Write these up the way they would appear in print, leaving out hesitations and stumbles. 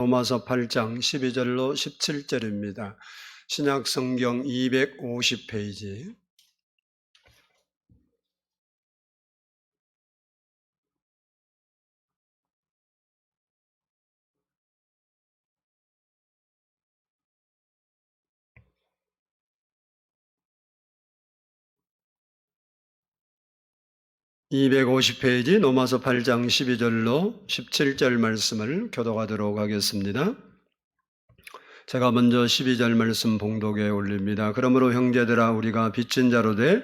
로마서 8장 12절로 17절입니다. 신약성경 250페이지. 로마서 8장 12절로 17절 말씀을 교독하도록 하겠습니다. 제가 먼저 12절 말씀 봉독에 올립니다. 그러므로 형제들아 우리가 빚진 자로 돼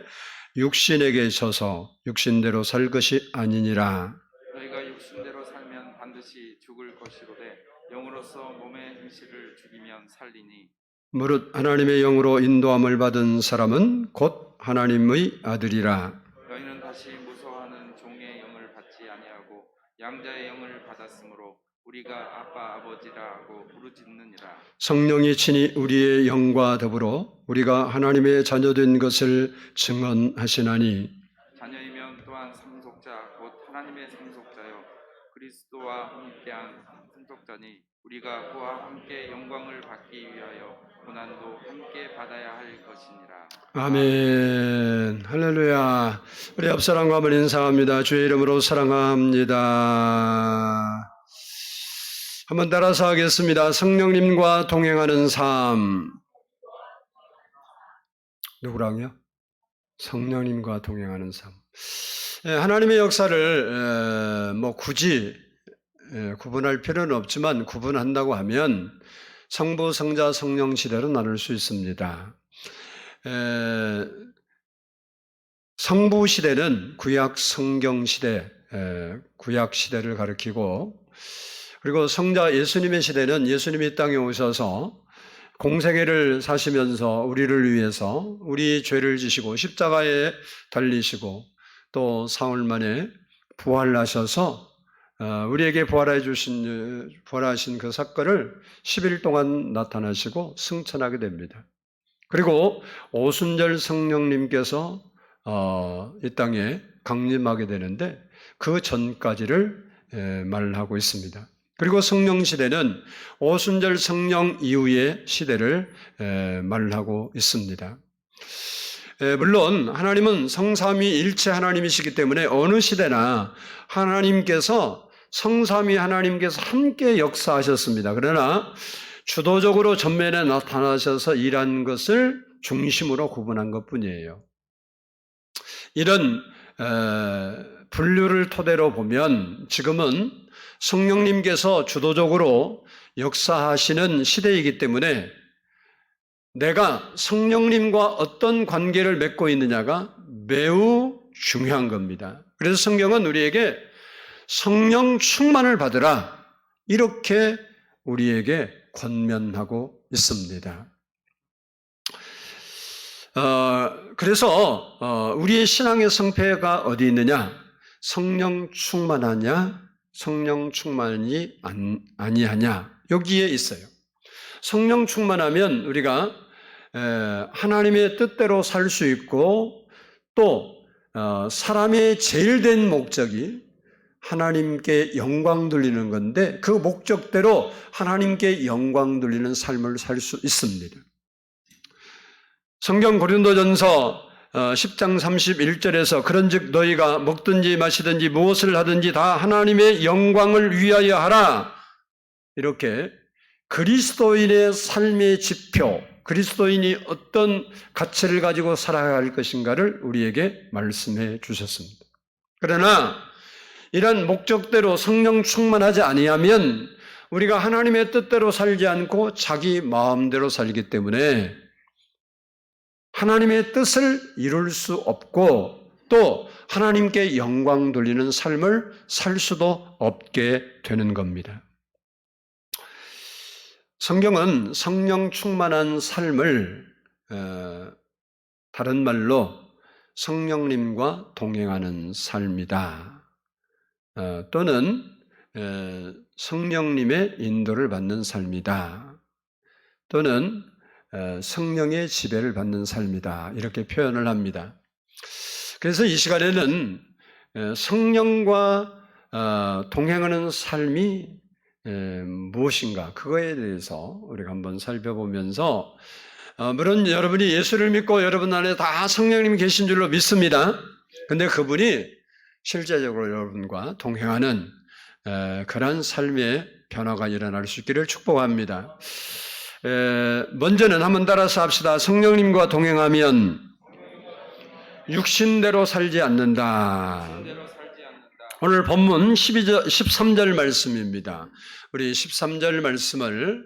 육신에게 져서 육신대로 살 것이 아니니라. 너희가 육신대로 살면 반드시 죽을 것이로되 영으로서 몸의 행실을 죽이면 살리니 무릇 하나님의 영으로 인도함을 받은 사람은 곧 하나님의 아들이라. 너희는 다시 무서워하는 종의 영을 받지 아니하고 양자의 영을 받았으므로 우리가 아빠 아버지라 하고 부르짖느니라. 성령이 친히 우리의 영과 더불어 우리가 하나님의 자녀된 것을 증언하시나니 자녀이면 또한 상속자 곧 하나님의 상속자요 그리스도와 함께한 상속자니 우리가 그와 함께 영광을 받기 위하여 고난도 함께 받아야 할 것이니라. 아멘. 할렐루야. 우리 앞사람과 한번 인사합니다. 주의 이름으로 사랑합니다. 한번 따라서 하겠습니다. 성령님과 동행하는 삶. 누구랑요? 성령님과 동행하는 삶. 하나님의 역사를 굳이 구분할 필요는 없지만 구분한다고 하면 성부, 성자, 성령 시대로 나눌 수 있습니다. 성부 시대는 구약 성경 시대, 구약 시대를 가리키고, 그리고 성자 예수님의 시대는 예수님이 땅에 오셔서 공생애를 사시면서 우리를 위해서 우리 죄를 지시고 십자가에 달리시고 또 사흘 만에 부활하셔서 우리에게 부활하신 그 사건을 10일 동안 나타나시고 승천하게 됩니다. 그리고 오순절 성령님께서 이 땅에 강림하게 되는데 그 전까지를 말하고 있습니다. 그리고 성령 시대는 오순절 성령 이후의 시대를 말하고 있습니다. 물론 하나님은 성삼위 일체 하나님이시기 때문에 어느 시대나 하나님께서 성삼위 하나님께서 함께 역사하셨습니다. 그러나 주도적으로 전면에 나타나셔서 일한 것을 중심으로 구분한 것뿐이에요. 이런 분류를 토대로 보면 지금은 성령님께서 주도적으로 역사하시는 시대이기 때문에 내가 성령님과 어떤 관계를 맺고 있느냐가 매우 중요한 겁니다. 그래서 성경은 우리에게 성령 충만을 받으라 이렇게 우리에게 권면하고 있습니다. 그래서 우리의 신앙의 성패가 어디 있느냐? 성령 충만하냐? 성령 충만이 아니하냐? 여기에 있어요. 성령 충만하면 우리가 하나님의 뜻대로 살 수 있고 또 사람의 제일 된 목적이 하나님께 영광 돌리는 건데 그 목적대로 하나님께 영광 돌리는 삶을 살 수 있습니다. 성경 고린도전서 10장 31절에서 그런즉 너희가 먹든지 마시든지 무엇을 하든지 다 하나님의 영광을 위하여 하라 이렇게 그리스도인의 삶의 지표, 그리스도인이 어떤 가치를 가지고 살아야 할 것인가를 우리에게 말씀해 주셨습니다. 그러나 이런 목적대로 성령 충만하지 아니하면 우리가 하나님의 뜻대로 살지 않고 자기 마음대로 살기 때문에 하나님의 뜻을 이룰 수 없고 또 하나님께 영광 돌리는 삶을 살 수도 없게 되는 겁니다. 성경은 성령 충만한 삶을 다른 말로 성령님과 동행하는 삶이다. 또는 성령님의 인도를 받는 삶이다. 또는 성령의 지배를 받는 삶이다. 이렇게 표현을 합니다. 그래서 이 시간에는 성령과 동행하는 삶이 무엇인가 그거에 대해서 우리가 한번 살펴보면서 물론 여러분이 예수를 믿고 여러분 안에 다 성령님이 계신 줄로 믿습니다. 근데 그분이 실제적으로 여러분과 동행하는 그런 삶의 변화가 일어날 수 있기를 축복합니다. 먼저는 한번 따라서 합시다. 성령님과 동행하면 육신대로 살지 않는다. 대로 살지 않는다. 오늘 본문 13절 말씀입니다. 우리 13절 말씀을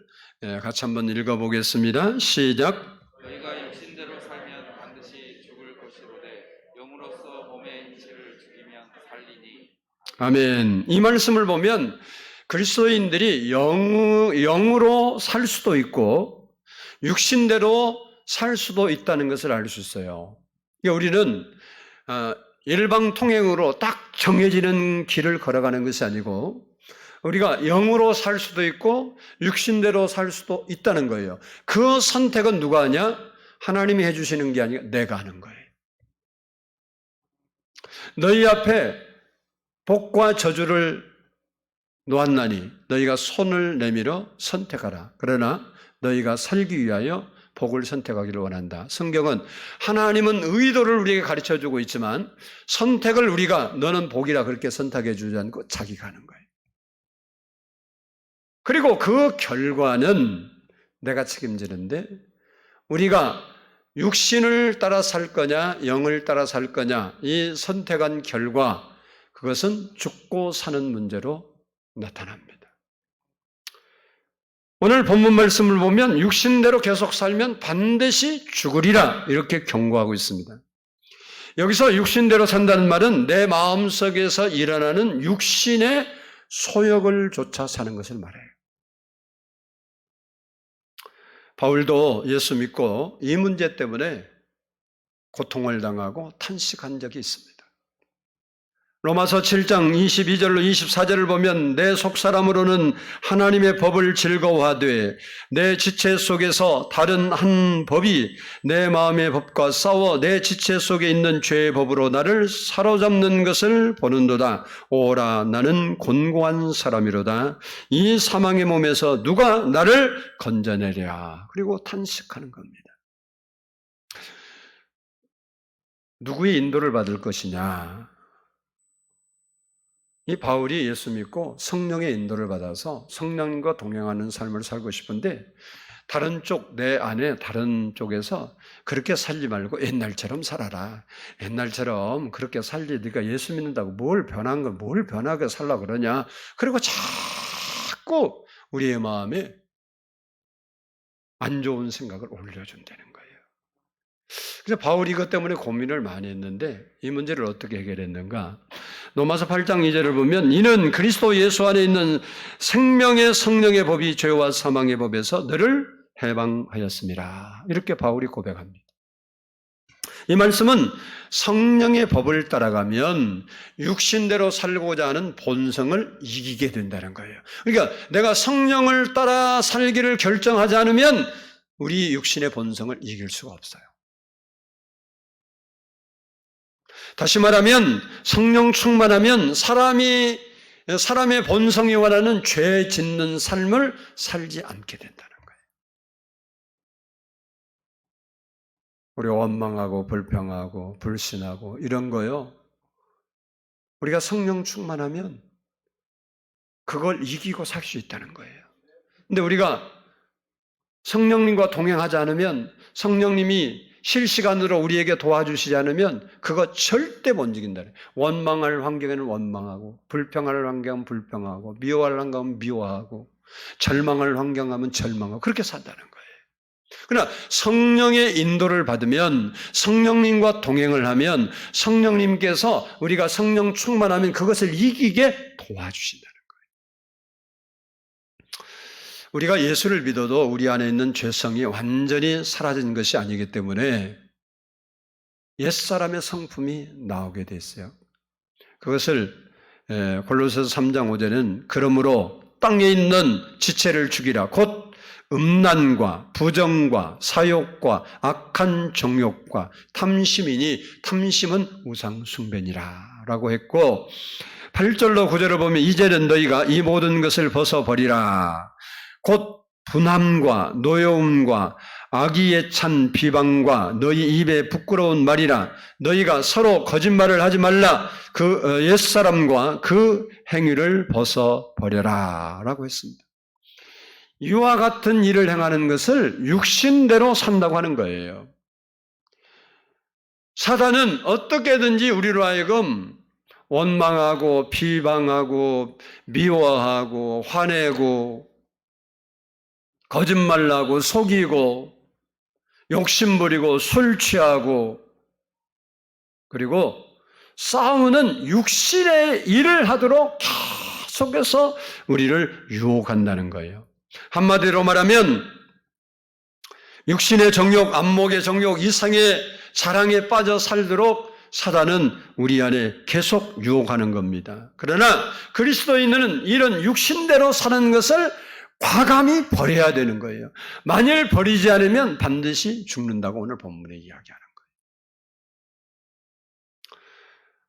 같이 한번 읽어보겠습니다. 시작. 너희가 육신대로 살면 반드시 죽을 것이로되 영으로서 몸의 인체를 죽이면 살리니. 아멘. 이 말씀을 보면 그리스도인들이 영으로 살 수도 있고 육신대로 살 수도 있다는 것을 알 수 있어요. 그러니까 우리는 일방통행으로 딱 정해지는 길을 걸어가는 것이 아니고 우리가 영으로 살 수도 있고 육신대로 살 수도 있다는 거예요. 그 선택은 누가 하냐? 하나님이 해주시는 게 아니라 내가 하는 거예요. 너희 앞에 복과 저주를 놓았나니 너희가 손을 내밀어 선택하라. 그러나 너희가 살기 위하여 복을 선택하기를 원한다. 성경은 하나님은 의도를 우리에게 가르쳐주고 있지만 선택을 우리가 너는 복이라 그렇게 선택해 주지 않고 자기가 하는 거예요. 그리고 그 결과는 내가 책임지는데 우리가 육신을 따라 살 거냐 영을 따라 살 거냐 이 선택한 결과 그것은 죽고 사는 문제로 나타납니다. 오늘 본문 말씀을 보면 육신대로 계속 살면 반드시 죽으리라 이렇게 경고하고 있습니다. 여기서 육신대로 산다는 말은 내 마음속에서 일어나는 육신의 소욕을 쫓아 사는 것을 말해요. 바울도 예수 믿고 이 문제 때문에 고통을 당하고 탄식한 적이 있습니다. 로마서 7장 22절로 24절을 보면 내 속사람으로는 하나님의 법을 즐거워하되 내 지체 속에서 다른 한 법이 내 마음의 법과 싸워 내 지체 속에 있는 죄의 법으로 나를 사로잡는 것을 보는도다. 오라 나는 곤고한 사람이로다. 이 사망의 몸에서 누가 나를 건져내랴. 그리고 탄식하는 겁니다. 누구의 인도를 받을 것이냐? 이 바울이 예수 믿고 성령의 인도를 받아서 성령과 동행하는 삶을 살고 싶은데 다른 쪽, 내 안에 다른 쪽에서 그렇게 살지 말고 옛날처럼 살아라. 옛날처럼 그렇게 살지 네가 예수 믿는다고 뭘 변한 걸 뭘 변하게 살라 그러냐. 그리고 자꾸 우리의 마음에 안 좋은 생각을 올려준다는 거예요. 그래서 바울이 이것 때문에 고민을 많이 했는데 이 문제를 어떻게 해결했는가? 로마서 8장 2절을 보면 이는 그리스도 예수 안에 있는 생명의 성령의 법이 죄와 사망의 법에서 너를 해방하였습니다. 이렇게 바울이 고백합니다. 이 말씀은 성령의 법을 따라가면 육신대로 살고자 하는 본성을 이기게 된다는 거예요. 그러니까 내가 성령을 따라 살기를 결정하지 않으면 우리 육신의 본성을 이길 수가 없어요. 다시 말하면 성령 충만하면 사람의 본성이 원하는 죄 짓는 삶을 살지 않게 된다는 거예요. 우리 원망하고 불평하고 불신하고 이런 거요. 우리가 성령 충만하면 그걸 이기고 살 수 있다는 거예요. 근데 우리가 성령님과 동행하지 않으면 성령님이 실시간으로 우리에게 도와주시지 않으면 그거 절대 못 이긴다. 원망할 환경에는 원망하고 불평할 환경은 불평하고 미워할 환경은 미워하고 절망할 환경하면 절망하고 그렇게 산다는 거예요. 그러나 성령의 인도를 받으면 성령님과 동행을 하면 성령님께서 우리가 성령 충만하면 그것을 이기게 도와주신다는 거예요. 우리가 예수를 믿어도 우리 안에 있는 죄성이 완전히 사라진 것이 아니기 때문에 옛사람의 성품이 나오게 됐어요. 그것을 골로새서 3장 5절은 그러므로 땅에 있는 지체를 죽이라. 곧 음란과 부정과 사욕과 악한 정욕과 탐심이니 탐심은 우상 숭배니라 라고 했고 8절로 9절을 보면 이제는 너희가 이 모든 것을 벗어버리라. 곧 분함과 노여움과 악의에 찬 비방과 너희 입에 부끄러운 말이라. 너희가 서로 거짓말을 하지 말라. 그 옛사람과 그 행위를 벗어버려라 라고 했습니다. 이와 같은 일을 행하는 것을 육신대로 산다고 하는 거예요. 사단은 어떻게든지 우리로 하여금 원망하고 비방하고 미워하고 화내고 거짓말하고 속이고 욕심부리고 술 취하고 그리고 싸우는 육신의 일을 하도록 계속해서 우리를 유혹한다는 거예요. 한마디로 말하면 육신의 정욕, 안목의 정욕, 이상의 사랑에 빠져 살도록 사단은 우리 안에 계속 유혹하는 겁니다. 그러나 그리스도인은 이런 육신대로 사는 것을 과감히 버려야 되는 거예요. 만일 버리지 않으면 반드시 죽는다고 오늘 본문에 이야기하는 거예요.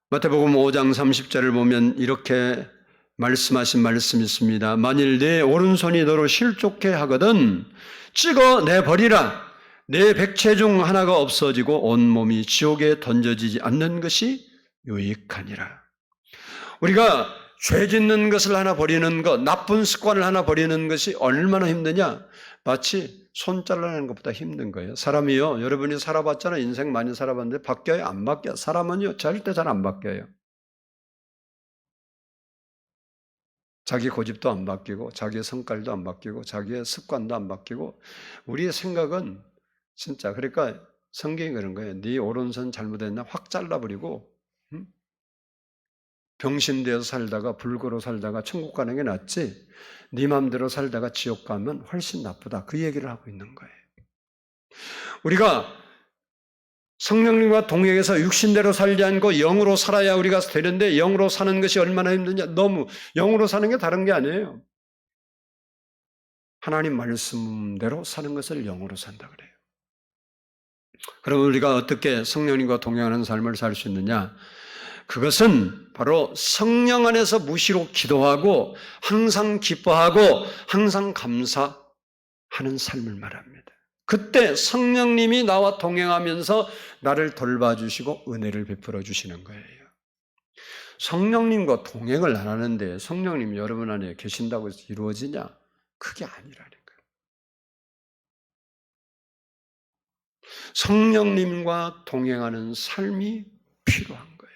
마태복음 5장 30절을 보면 이렇게 말씀하신 말씀이 있습니다. 만일 내 오른손이 너로 실족해 하거든 찍어 내버리라. 내 백체 중 하나가 없어지고 온몸이 지옥에 던져지지 않는 것이 유익하니라. 우리가 죄 짓는 것을 하나 버리는 것, 나쁜 습관을 하나 버리는 것이 얼마나 힘드냐? 마치 손 잘라내는 것보다 힘든 거예요. 사람이요, 여러분이 살아봤잖아요. 인생 많이 살아봤는데 바뀌어요? 안 바뀌어요? 사람은요, 절대 잘 안 바뀌어요. 자기 고집도 안 바뀌고 자기의 성깔도 안 바뀌고 자기의 습관도 안 바뀌고 우리의 생각은 진짜 그러니까 성경이 그런 거예요. 네 오른손 잘못했나 확 잘라버리고 병신되어서 살다가 불구로 살다가 천국 가는 게 낫지 네 마음대로 살다가 지옥 가면 훨씬 나쁘다. 그 얘기를 하고 있는 거예요. 우리가 성령님과 동행해서 육신대로 살지 않고 영으로 살아야 우리가 되는데 영으로 사는 것이 얼마나 힘드냐. 너무 영으로 사는 게 다른 게 아니에요. 하나님 말씀대로 사는 것을 영으로 산다 그래요. 그럼 우리가 어떻게 성령님과 동행하는 삶을 살 수 있느냐? 그것은 바로 성령 안에서 무시로 기도하고 항상 기뻐하고 항상 감사하는 삶을 말합니다. 그때 성령님이 나와 동행하면서 나를 돌봐주시고 은혜를 베풀어 주시는 거예요. 성령님과 동행을 안 하는데 성령님이 여러분 안에 계신다고 해서 이루어지냐? 그게 아니라니까요. 성령님과 동행하는 삶이 필요한 거예요.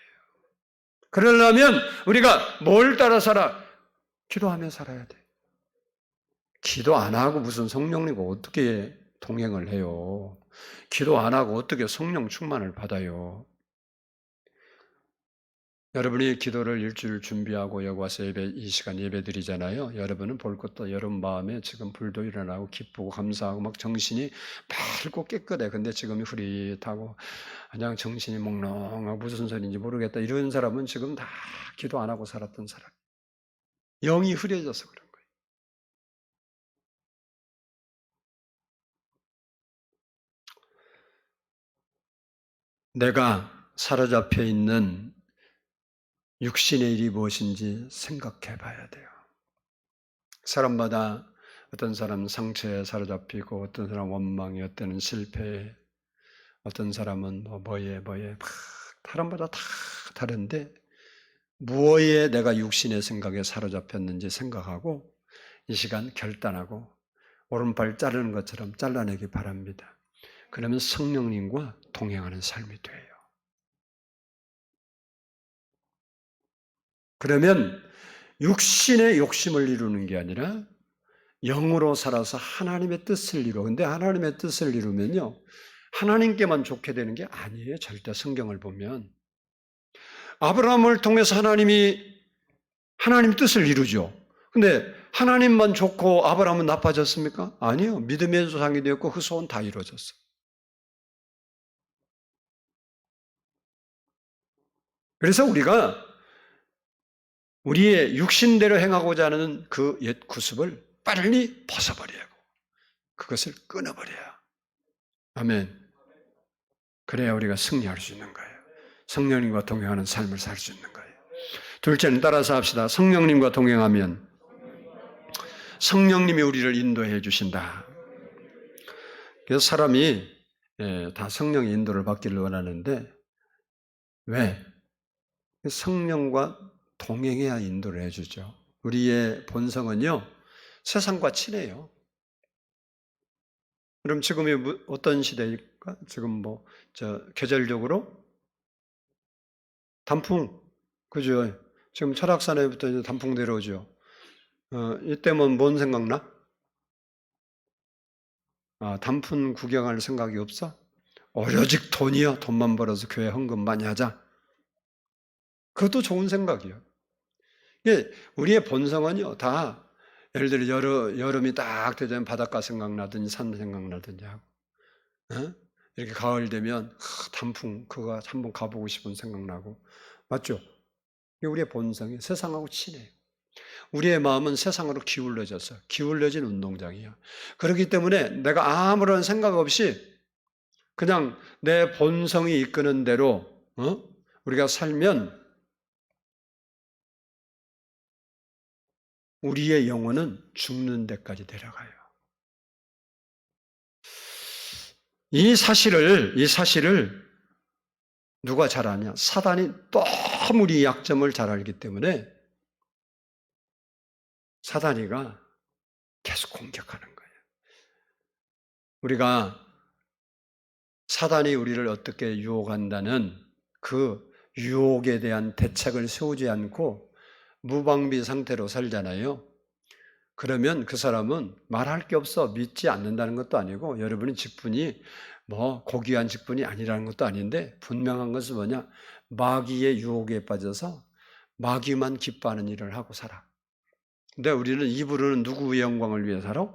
그러려면 우리가 뭘 따라 살아? 기도하며 살아야 돼. 기도 안 하고 무슨 성령님과 어떻게 동행을 해요? 기도 안 하고 어떻게 성령 충만을 받아요? 여러분이 기도를 일주일 준비하고 여기 와서 예배, 이 시간 예배 드리잖아요. 여러분은 볼 것도 여러분 마음에 지금 불도 일어나고 기쁘고 감사하고 막 정신이 맑고 깨끗해. 근데 지금 흐릿하고 그냥 정신이 몽롱하고 무슨 소리인지 모르겠다. 이런 사람은 지금 다 기도 안 하고 살았던 사람. 영이 흐려져서 그런 거예요. 내가 사로잡혀 있는 육신의 일이 무엇인지 생각해 봐야 돼요. 사람마다 어떤 사람은 상처에 사로잡히고 어떤 사람은 원망에 어떤 사람은 실패에 어떤 사람은 뭐에 사람마다 다 다른데 무엇에 내가 육신의 생각에 사로잡혔는지 생각하고 이 시간 결단하고 오른발 자르는 것처럼 잘라내기 바랍니다. 그러면 성령님과 동행하는 삶이 돼요. 그러면 육신의 욕심을 이루는 게 아니라 영으로 살아서 하나님의 뜻을 이루어. 근데 하나님의 뜻을 이루면요. 하나님께만 좋게 되는 게 아니에요. 절대 성경을 보면. 아브라함을 통해서 하나님 뜻을 이루죠. 근데 하나님만 좋고 아브라함은 나빠졌습니까? 아니요. 믿음의 조상이 되었고 그 소원 다 이루어졌어요. 그래서 우리가 우리의 육신대로 행하고자 하는 그 옛 구습을 빨리 벗어버려야 하고 그것을 끊어버려야. 아멘. 그래야 우리가 승리할 수 있는 거예요. 성령님과 동행하는 삶을 살 수 있는 거예요. 둘째는 따라서 합시다. 성령님과 동행하면 성령님이 우리를 인도해 주신다. 그래서 사람이 다 성령의 인도를 받기를 원하는데 왜? 성령과 동행해야 인도를 해주죠. 우리의 본성은요, 세상과 친해요. 그럼 지금이 어떤 시대일까? 지금 계절적으로? 단풍. 그죠? 지금 철학산에부터 이제 단풍 내려오죠. 이때면 뭔 생각나? 단풍 구경할 생각이 없어? 오로직 돈이요. 돈만 벌어서 교회 헌금 많이 하자. 그것도 좋은 생각이에요. 우리의 본성은요, 다 예를 들어 여름이 딱 되면 바닷가 생각나든지 산 생각나든지 하고, 이렇게 가을 되면 단풍 그거 한번 가보고 싶은 생각나고, 맞죠? 이게 우리의 본성이 세상하고 친해요. 우리의 마음은 세상으로 기울어져서 기울어진 운동장이야. 그렇기 때문에 내가 아무런 생각 없이 그냥 내 본성이 이끄는 대로 우리가 살면 우리의 영혼은 죽는 데까지 데려가요. 이 사실을 누가 잘 아냐? 사단이 너무 우리 약점을 잘 알기 때문에 사단이가 계속 공격하는 거예요. 우리가 사단이 우리를 어떻게 유혹한다는 그 유혹에 대한 대책을 세우지 않고 무방비 상태로 살잖아요. 그러면 그 사람은 말할 게 없어. 믿지 않는다는 것도 아니고 여러분의 직분이 고귀한 직분이 아니라는 것도 아닌데 분명한 것은 뭐냐? 마귀의 유혹에 빠져서 마귀만 기뻐하는 일을 하고 살아. 근데 우리는 입으로는 누구의 영광을 위해 살아?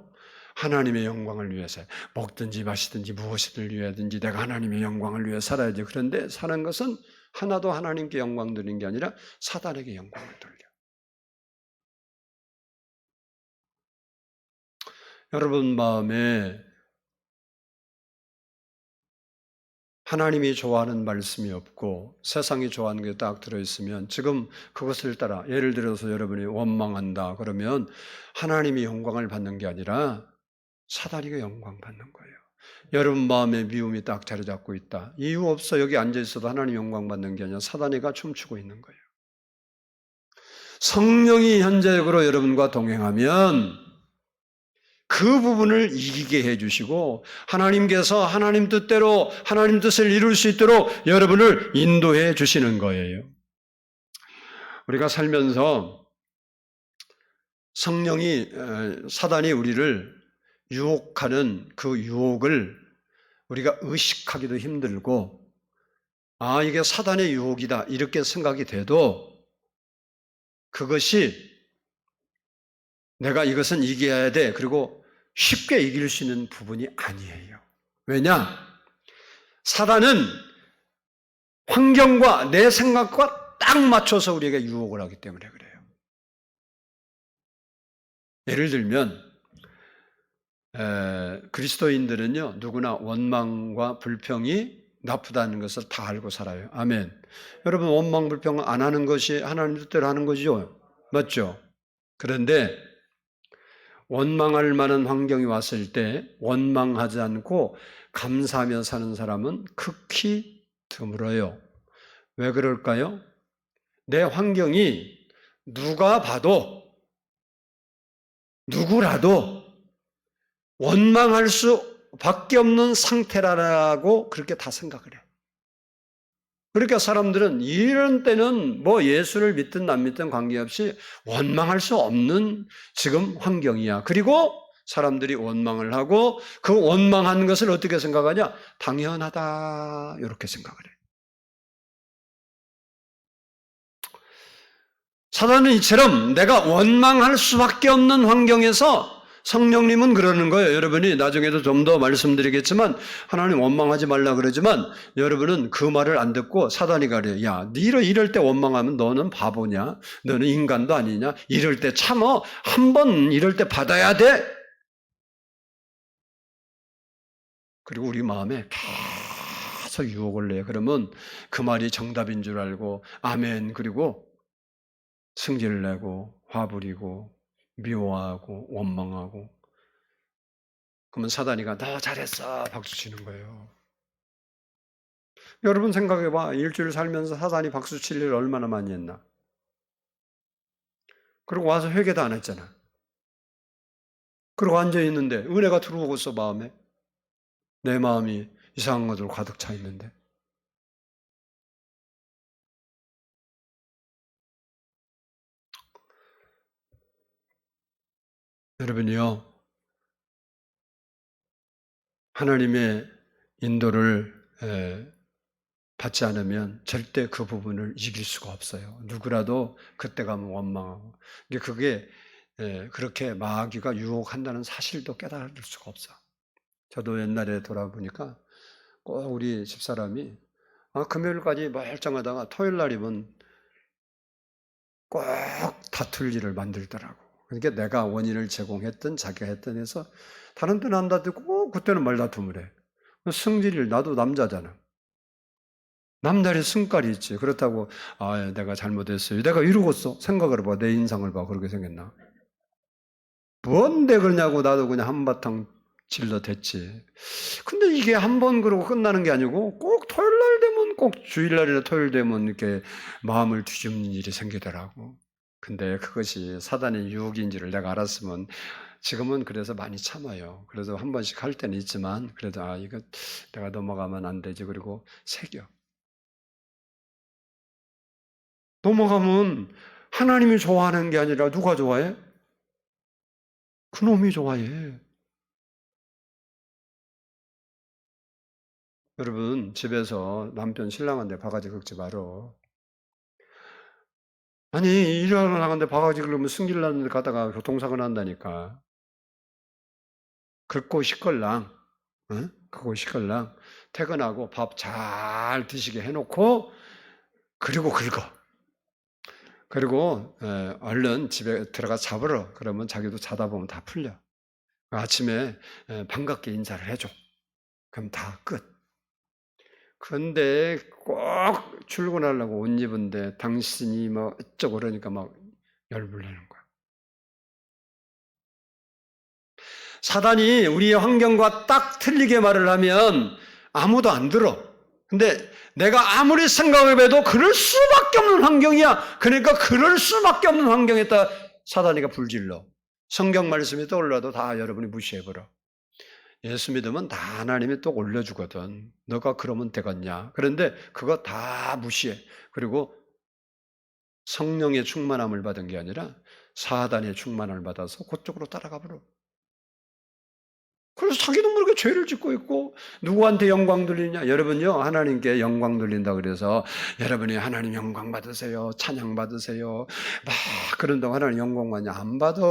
하나님의 영광을 위해서. 먹든지 마시든지 무엇이든 위해든지 내가 하나님의 영광을 위해 살아야지. 그런데 사는 것은 하나도 하나님께 영광 드리는 게 아니라 사단에게 영광을 돌려. 여러분 마음에 하나님이 좋아하는 말씀이 없고 세상이 좋아하는 게 딱 들어있으면 지금 그것을 따라 예를 들어서 여러분이 원망한다 그러면 하나님이 영광을 받는 게 아니라 사단이가 영광 받는 거예요. 여러분 마음에 미움이 딱 자리 잡고 있다. 이유 없어 여기 앉아 있어도 하나님 영광 받는 게 아니라 사단이가 춤추고 있는 거예요. 성령이 현재적으로 여러분과 동행하면 그 부분을 이기게 해주시고 하나님께서 하나님 뜻대로 하나님 뜻을 이룰 수 있도록 여러분을 인도해 주시는 거예요. 우리가 살면서 사단이 우리를 유혹하는 그 유혹을 우리가 의식하기도 힘들고 이게 사단의 유혹이다 이렇게 생각이 돼도 그것이 내가 이것은 이겨야 돼 그리고 쉽게 이길 수 있는 부분이 아니에요. 왜냐? 사단은 환경과 내 생각과 딱 맞춰서 우리에게 유혹을 하기 때문에 그래요. 예를 들면 그리스도인들은요 누구나 원망과 불평이 나쁘다는 것을 다 알고 살아요. 아멘. 여러분 원망 불평 안 하는 것이 하나님 뜻대로 하는 거죠. 맞죠? 그런데 원망할 만한 환경이 왔을 때 원망하지 않고 감사하며 사는 사람은 극히 드물어요. 왜 그럴까요? 내 환경이 누가 봐도 누구라도 원망할 수밖에 없는 상태라고 그렇게 다 생각을 해. 그러니까 사람들은 이런 때는 예수를 믿든 안 믿든 관계없이 원망할 수 없는 지금 환경이야. 그리고 사람들이 원망을 하고 그 원망하는 것을 어떻게 생각하냐? 당연하다 이렇게 생각을 해. 사단은 이처럼 내가 원망할 수밖에 없는 환경에서 성령님은 그러는 거예요. 여러분이 나중에도 좀 더 말씀드리겠지만 하나님 원망하지 말라 그러지만 여러분은 그 말을 안 듣고 사단이 가래요. 야, 이럴 때 원망하면 너는 바보냐? 너는 인간도 아니냐? 이럴 때 참어. 한 번 이럴 때 받아야 돼. 그리고 우리 마음에 계속 유혹을 내요. 그러면 그 말이 정답인 줄 알고 아멘 그리고 승질 내고 화부리고 미워하고 원망하고, 그러면 사단이가 너 잘했어 박수 치는 거예요. 여러분 생각해봐. 일주일 살면서 사단이 박수 칠 일을 얼마나 많이 했나. 그리고 와서 회개도 안 했잖아. 그리고 앉아있는데 은혜가 들어오겠어. 마음에 내 마음이 이상한 것으로 가득 차 있는데. 여러분이요, 하나님의 인도를 받지 않으면 절대 그 부분을 이길 수가 없어요. 누구라도 그때 가면 원망하고. 근데 그게 그렇게 마귀가 유혹한다는 사실도 깨달을 수가 없어. 저도 옛날에 돌아보니까 꼭 우리 집사람이 금요일까지 멀쩡하다가 토요일 날이면 꼭 다툴 일을 만들더라고. 그러니까 내가 원인을 제공했든 자기가 했든 해서 다른 때는 안 다투고 꼭 그때는 말다툼을 해. 승질일, 나도 남자잖아. 남자의 승깔이 있지. 그렇다고 내가 잘못했어요. 내가 이러고서 생각을 해봐. 내 인상을 봐. 그렇게 생겼나? 뭔데 그러냐고 나도 그냥 한바탕 질러댔지. 근데 이게 한 번 그러고 끝나는 게 아니고 꼭 토요일 날 되면, 꼭 주일날이나 토요일 되면 이렇게 마음을 뒤집는 일이 생기더라고. 근데 그것이 사단의 유혹인지를 내가 알았으면 지금은 그래서 많이 참아요. 그래서 한 번씩 할 때는 있지만 그래도 이거 내가 넘어가면 안 되지. 그리고 새겨. 넘어가면 하나님이 좋아하는 게 아니라 누가 좋아해? 그놈이 좋아해. 여러분 집에서 남편 신랑한테 바가지 긁지 말어. 아니 일하러 나갔는데 바가지 긁으면 승질 나는데 가다가 교통사고 난다니까. 긁고 시끌랑, 응? 긁고 시끌랑 퇴근하고 밥 잘 드시게 해놓고 그리고 긁어. 그리고 얼른 집에 들어가 잡으러. 그러면 자기도 자다 보면 다 풀려. 아침에 반갑게 인사를 해줘. 그럼 다 끝. 그런데 꼭 출근하려고 옷 입은데 당신이 뭐 어쩌고 그러니까 막 열불내는 거야. 사단이 우리의 환경과 딱 틀리게 말을 하면 아무도 안 들어. 근데 내가 아무리 생각을 해도 그럴 수밖에 없는 환경이야. 그러니까 그럴 수밖에 없는 환경에다 사단이가 불질러. 성경 말씀이 떠올라도 다 여러분이 무시해버려. 예수 믿으면 다 하나님이 또 올려주거든. 너가 그러면 되겠냐. 그런데 그거 다 무시해. 그리고 성령의 충만함을 받은 게 아니라 사단의 충만함을 받아서 그쪽으로 따라가 버려. 그래서 자기도 모르게 죄를 짓고 있고 누구한테 영광 돌리냐. 여러분요, 하나님께 영광 돌린다 그래서 여러분이 하나님 영광 받으세요, 찬양 받으세요 막 그런다고 하나님 영광 받냐? 안 받아.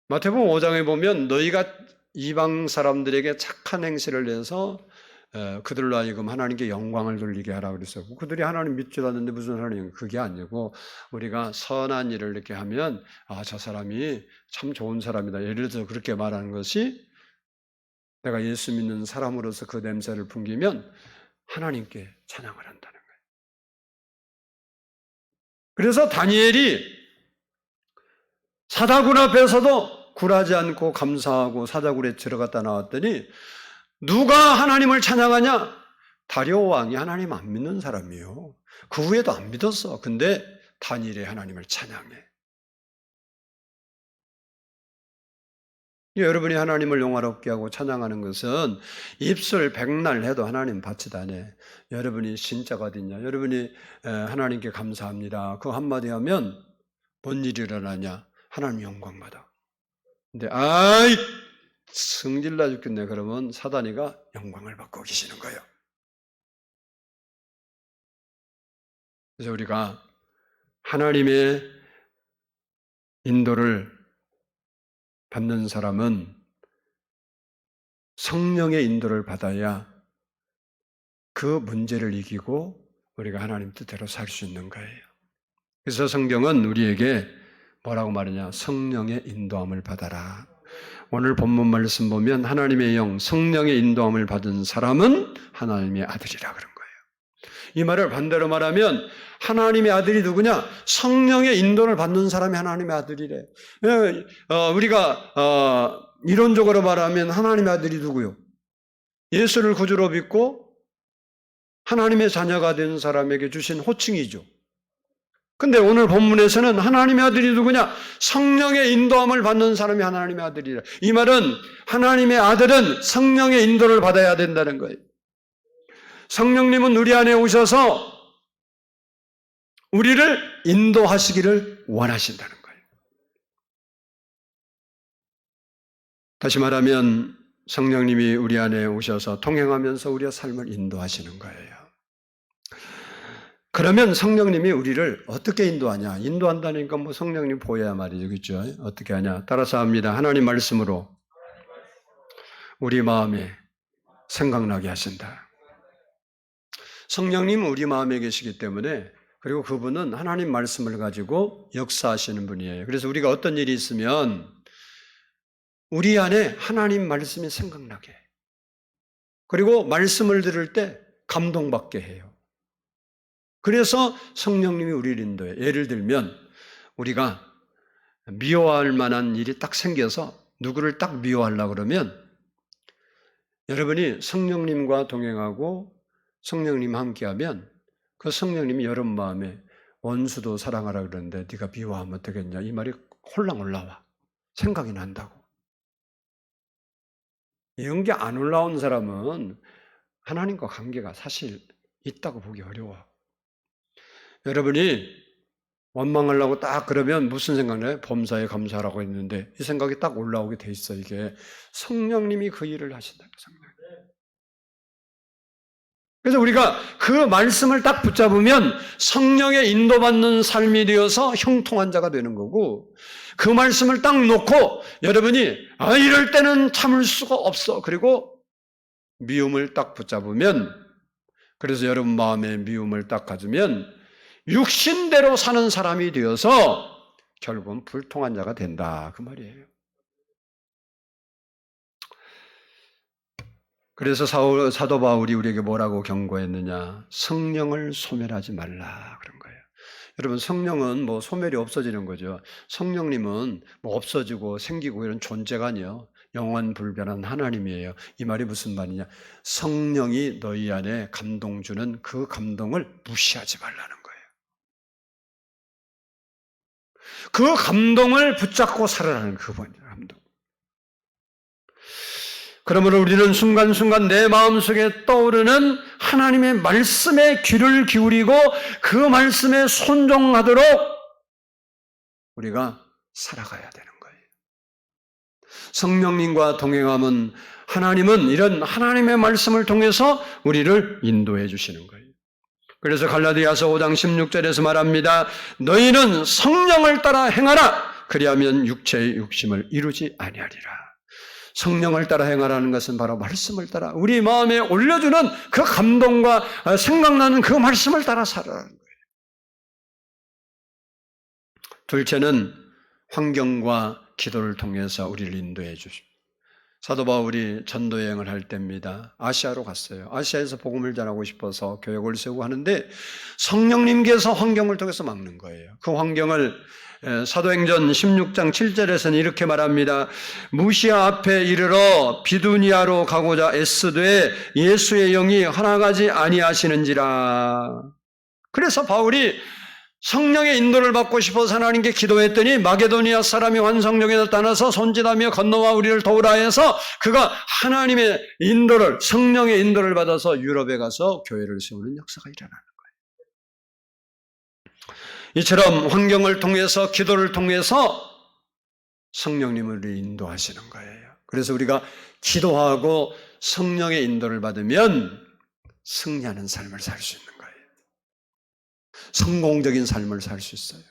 마태복음 5장에 보면 너희가 이방 사람들에게 착한 행실을 해서 그들로 하여금 하나님께 영광을 돌리게 하라 그랬어요. 그들이 하나님 믿지도 않는데 무슨 하나님, 그게 아니고 우리가 선한 일을 이렇게 하면 저 사람이 참 좋은 사람이다. 예를 들어서 그렇게 말하는 것이 내가 예수 믿는 사람으로서 그 냄새를 풍기면 하나님께 찬양을 한다는 거예요. 그래서 다니엘이 사다굴 앞에서도 굴하지 않고 감사하고 사다굴에 들어갔다 나왔더니 누가 하나님을 찬양하냐? 다리오 왕이 하나님 안 믿는 사람이에요. 그 후에도 안 믿었어. 근데 다니엘이 하나님을 찬양해. 여러분이 하나님을 영화롭게 하고 찬양하는 것은 입술 백날 해도 하나님 받지도 않아. 여러분이 신자가 어딨냐? 여러분이 하나님께 감사합니다. 그 한마디 하면 뭔 일이 일어나냐? 하나님 영광 받아. 근데 성질나 죽겠네. 그러면 사단이가 영광을 받고 계시는 거예요. 그래서 우리가 하나님의 인도를 받는 사람은 성령의 인도를 받아야 그 문제를 이기고 우리가 하나님 뜻대로 살 수 있는 거예요. 그래서 성경은 우리에게 뭐라고 말하냐? 성령의 인도함을 받아라. 오늘 본문 말씀 보면 하나님의 영, 성령의 인도함을 받은 사람은 하나님의 아들이라 그런 거예요. 이 말을 반대로 말하면 하나님의 아들이 누구냐? 성령의 인도를 받는 사람이 하나님의 아들이래. 우리가 이론적으로 말하면 하나님의 아들이 누구요? 예수를 구주로 믿고 하나님의 자녀가 된 사람에게 주신 호칭이죠. 근데 오늘 본문에서는 하나님의 아들이 누구냐? 성령의 인도함을 받는 사람이 하나님의 아들이라. 이 말은 하나님의 아들은 성령의 인도를 받아야 된다는 거예요. 성령님은 우리 안에 오셔서 우리를 인도하시기를 원하신다는 거예요. 다시 말하면 성령님이 우리 안에 오셔서 통행하면서 우리의 삶을 인도하시는 거예요. 그러면 성령님이 우리를 어떻게 인도하냐? 인도한다니까 뭐 성령님 보여야 말이죠. 그렇죠? 어떻게 하냐? 따라서 합니다. 하나님 말씀으로 우리 마음에 생각나게 하신다. 성령님은 우리 마음에 계시기 때문에, 그리고 그분은 하나님 말씀을 가지고 역사하시는 분이에요. 그래서 우리가 어떤 일이 있으면 우리 안에 하나님 말씀이 생각나게, 그리고 말씀을 들을 때 감동받게 해요. 그래서 성령님이 우리를 인도해요. 예를 들면 우리가 미워할 만한 일이 딱 생겨서 누구를 딱 미워하려고 그러면, 여러분이 성령님과 동행하고 성령님 함께하면 그 성령님이 여러분 마음에 원수도 사랑하라 그러는데 네가 미워하면 어떻겠냐, 이 말이 홀랑 올라와. 생각이 난다고. 이런 게 안 올라온 사람은 하나님과 관계가 사실 있다고 보기 어려워. 여러분이 원망하려고 딱 그러면 무슨 생각나요? 범사에 감사하라고 했는데 이 생각이 딱 올라오게 돼 있어. 이게 성령님이 그 일을 하신다. 성령. 그래서 우리가 그 말씀을 딱 붙잡으면 성령의 인도받는 삶이 되어서 형통한 자가 되는 거고, 그 말씀을 딱 놓고 여러분이 이럴 때는 참을 수가 없어. 그리고 미움을 딱 붙잡으면, 그래서 여러분 마음에 미움을 딱 가지면 육신대로 사는 사람이 되어서 결국은 불통한 자가 된다. 그 말이에요. 그래서 사도 바울이 우리에게 뭐라고 경고했느냐? 성령을 소멸하지 말라 그런 거예요. 여러분, 성령은 뭐 소멸이 없어지는 거죠. 성령님은 뭐 없어지고 생기고 이런 존재가 아니에요. 영원 불변한 하나님이에요. 이 말이 무슨 말이냐? 성령이 너희 안에 감동 주는 그 감동을 무시하지 말라는 거예요. 그 감동을 붙잡고 살아라는 그 감동. 그러므로 우리는 순간순간 내 마음속에 떠오르는 하나님의 말씀에 귀를 기울이고 그 말씀에 순종하도록 우리가 살아가야 되는 거예요. 성령님과 동행하면 하나님은 이런 하나님의 말씀을 통해서 우리를 인도해 주시는 거예요. 그래서 갈라디아서 5장 16절에서 말합니다. 너희는 성령을 따라 행하라. 그리하면 육체의 욕심을 이루지 아니하리라. 성령을 따라 행하라는 것은 바로 말씀을 따라 우리 마음에 올려주는 그 감동과 생각나는 그 말씀을 따라 살아라는 거예요. 둘째는 환경과 기도를 통해서 우리를 인도해 주십니다. 사도 바울이 전도여행을 할 때입니다. 아시아로 갔어요. 아시아에서 복음을 전하고 싶어서 교역을 세우고 하는데 성령님께서 환경을 통해서 막는 거예요. 그 환경을 사도행전 16장 7절에서는 이렇게 말합니다. 무시아 앞에 이르러 비두니아로 가고자 애쓰되 예수의 영이 허락하지 아니하시는지라. 그래서 바울이 성령의 인도를 받고 싶어서 하나님께 기도했더니 마게도니아 사람이 환상역에 나타나서 손짓하며 건너와 우리를 도우라 해서 그가 하나님의 인도를, 성령의 인도를 받아서 유럽에 가서 교회를 세우는 역사가 일어나는 거예요. 이처럼 환경을 통해서, 기도를 통해서 성령님을 인도하시는 거예요. 그래서 우리가 기도하고 성령의 인도를 받으면 승리하는 삶을 살 수 있는 거예요. 성공적인 삶을 살 수 있어요.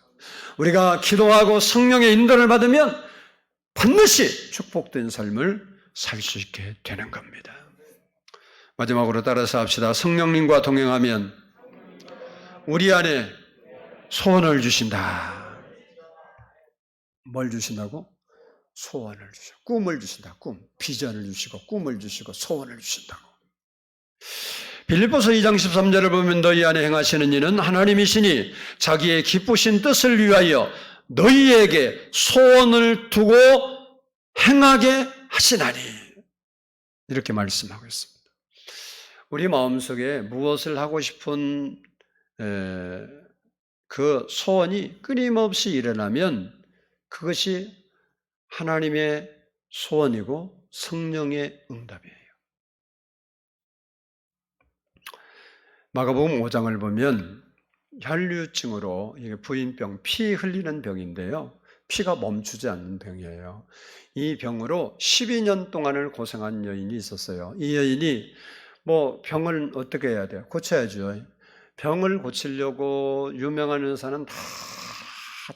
우리가 기도하고 성령의 인도를 받으면 반드시 축복된 삶을 살 수 있게 되는 겁니다. 마지막으로 따라서 합시다. 성령님과 동행하면 우리 안에 소원을 주신다. 뭘 주신다고? 소원을 주시고 꿈을 주신다. 꿈, 비전을 주시고 꿈을 주시고 소원을 주신다고. 빌립보서 2장 13절을 보면 너희 안에 행하시는 이는 하나님이시니 자기의 기쁘신 뜻을 위하여 너희에게 소원을 두고 행하게 하시나니 이렇게 말씀하고 있습니다. 우리 마음속에 무엇을 하고 싶은 그 소원이 끊임없이 일어나면 그것이 하나님의 소원이고 성령의 응답이에요. 마가복음 5장을 보면 혈류증으로 이게 부인병, 피 흘리는 병인데요. 피가 멈추지 않는 병이에요. 이 병으로 12년 동안을 고생한 여인이 있었어요. 이 여인이 병을 어떻게 해야 돼요? 고쳐야죠. 병을 고치려고 유명한 의사는 다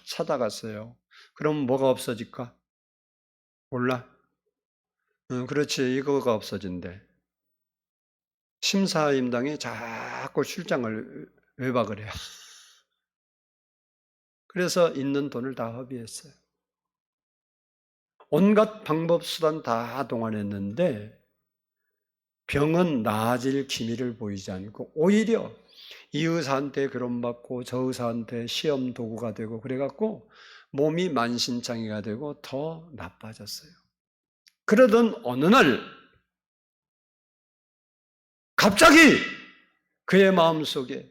찾아갔어요. 그럼 뭐가 없어질까? 몰라? 그렇지, 이거가 없어진대. 심사임당이 자꾸 출장을 외박을 해요. 그래서 있는 돈을 다 허비했어요. 온갖 방법 수단 다 동원했는데 병은 나아질 기미를 보이지 않고 오히려 이 의사한테 괴롭받고 저 의사한테 시험 도구가 되고 그래갖고 몸이 만신창이가 되고 더 나빠졌어요. 그러던 어느 날 갑자기 그의 마음속에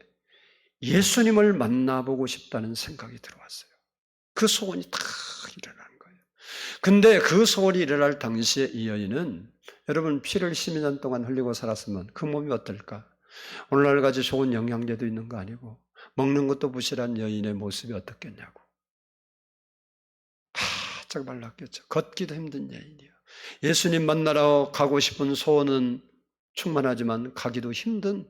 예수님을 만나보고 싶다는 생각이 들어왔어요. 그 소원이 다 일어난 거예요. 근데 그 소원이 일어날 당시에 이 여인은 여러분 피를 12년 동안 흘리고 살았으면 그 몸이 어떨까? 오늘날까지 좋은 영양제도 있는 거 아니고 먹는 것도 부실한 여인의 모습이 어떻겠냐고. 바짝 말랐겠죠. 걷기도 힘든 여인이요. 예수님 만나러 가고 싶은 소원은 충만하지만 가기도 힘든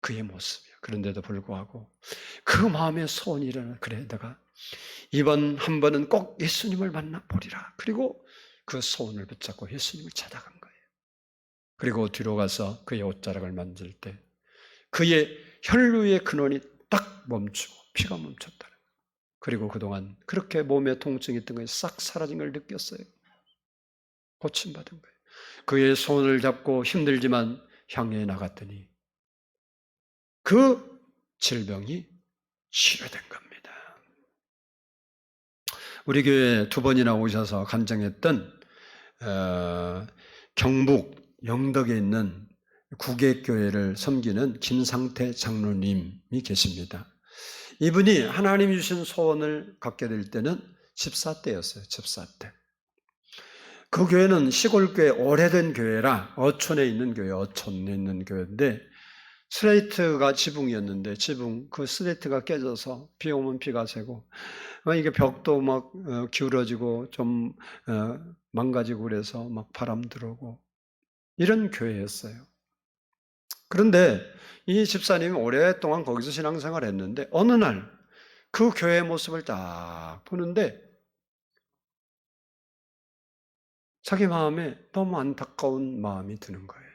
그의 모습이에요. 그런데도 불구하고 그 마음의 소원이 일어나 그래 내가 이번 한 번은 꼭 예수님을 만나보리라. 그리고 그 소원을 붙잡고 예수님을 찾아간 거예요. 그리고 뒤로 가서 그의 옷자락을 만질 때 그의 혈류의 근원이 딱 멈추고 피가 멈췄다는 거예요. 그리고 그동안 그렇게 몸에 통증이 있던 것이 싹 사라진 걸 느꼈어요. 고침받은 거예요. 그의 손을 잡고 힘들지만 향해 나갔더니 그 질병이 치료된 겁니다. 우리 교회에 2번이나 오셔서 간증했던 경북 영덕에 있는 구객교회를 섬기는 김상태 장로님이 계십니다. 이분이 하나님이 주신 소원을 갖게 될 때는 집사 때였어요. 집사 때. 그 교회는 시골교회 오래된 교회라 어촌에 있는 교회, 어촌에 있는 교회인데 슬레이트가 지붕이었는데 그 슬레이트가 깨져서 비 오면 비가 새고 이게 벽도 막 기울어지고 좀 망가지고 그래서 막 바람 들어오고 이런 교회였어요. 그런데 이 집사님이 오랫동안 거기서 신앙생활을 했는데 어느 날 그 교회의 모습을 딱 보는데 자기 마음에 너무 안타까운 마음이 드는 거예요.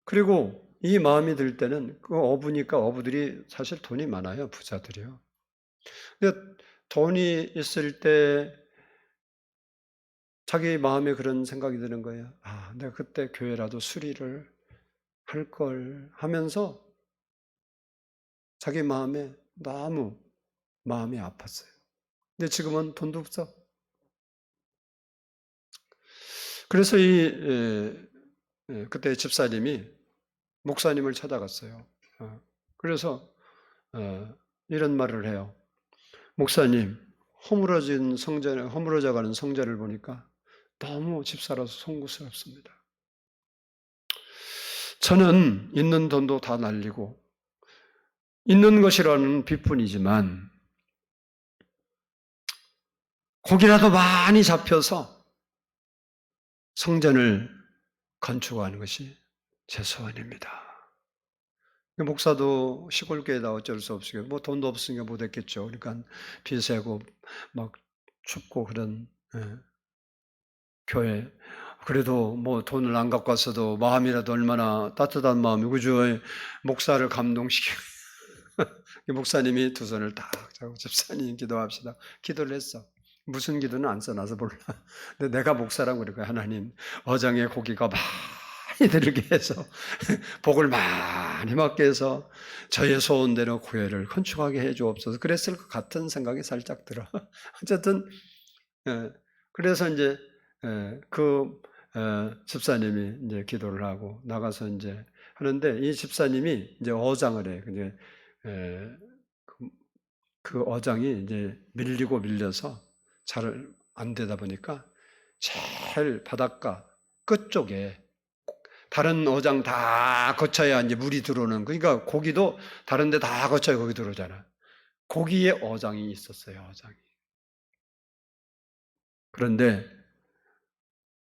그리고 이 마음이 들 때는 그 어부니까 어부들이 사실 돈이 많아요. 부자들이요. 근데 돈이 있을 때 자기 마음에 그런 생각이 드는 거예요. 아, 내가 그때 교회라도 수리를 할 걸 하면서 자기 마음에 너무 마음이 아팠어요. 근데 지금은 돈도 없어. 그래서 그때 집사님이 목사님을 찾아갔어요. 그래서 이런 말을 해요. 목사님, 허물어져가는 성전을 보니까 너무 집사라서 송구스럽습니다. 저는 있는 돈도 다 날리고 있는 것이라는 빚뿐이지만 고기라도 많이 잡혀서 성전을 건축하는 것이 제 소원입니다. 목사도 시골교회다 어쩔 수 없이 돈도 없으니까 못했겠죠. 그러니까 비 새고 막 춥고 그런 교회. 그래도 돈을 안 갖고 왔어도 마음이라도 얼마나 따뜻한 마음이 그죠? 목사를 감동시키고 목사님이 두 손을 딱 잡고 집사님 기도합시다. 기도를 했어. 무슨 기도는 안 써놔서 몰라. 근데 내가 목사라고 그럴 거야. 하나님, 어장에 고기가 많이 들게 해서 복을 많이 받게 해서 저의 소원대로 교회를 건축하게 해 주옵소서. 그랬을 것 같은 생각이 살짝 들어. 어쨌든 그래서 이제 집사님이 이제 기도를 하고 나가서 이제 하는데 이 집사님이 이제 어장을 해. 근데 그 어장이 이제 밀리고 밀려서 잘 안 되다 보니까 제일 바닷가 끝쪽에 다른 어장 다 거쳐야 이제 물이 들어오는, 그러니까 고기도 다른 데 다 거쳐야 거기 들어오잖아. 거기에 어장이 있었어요, 어장이. 그런데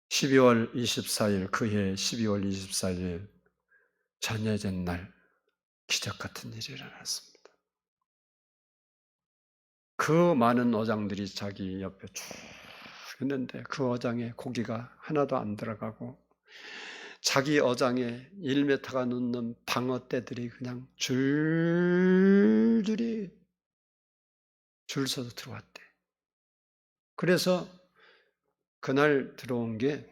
12월 24일, 그해 12월 24일 전예전 날 기적 같은 일이 일어났습니다. 그 많은 어장들이 자기 옆에 쭉 있는데 그 어장에 고기가 하나도 안 들어가고 자기 어장에 1m가 넘는 방어떼들이 그냥 줄줄이 줄 서서 들어왔대. 그래서 그날 들어온 게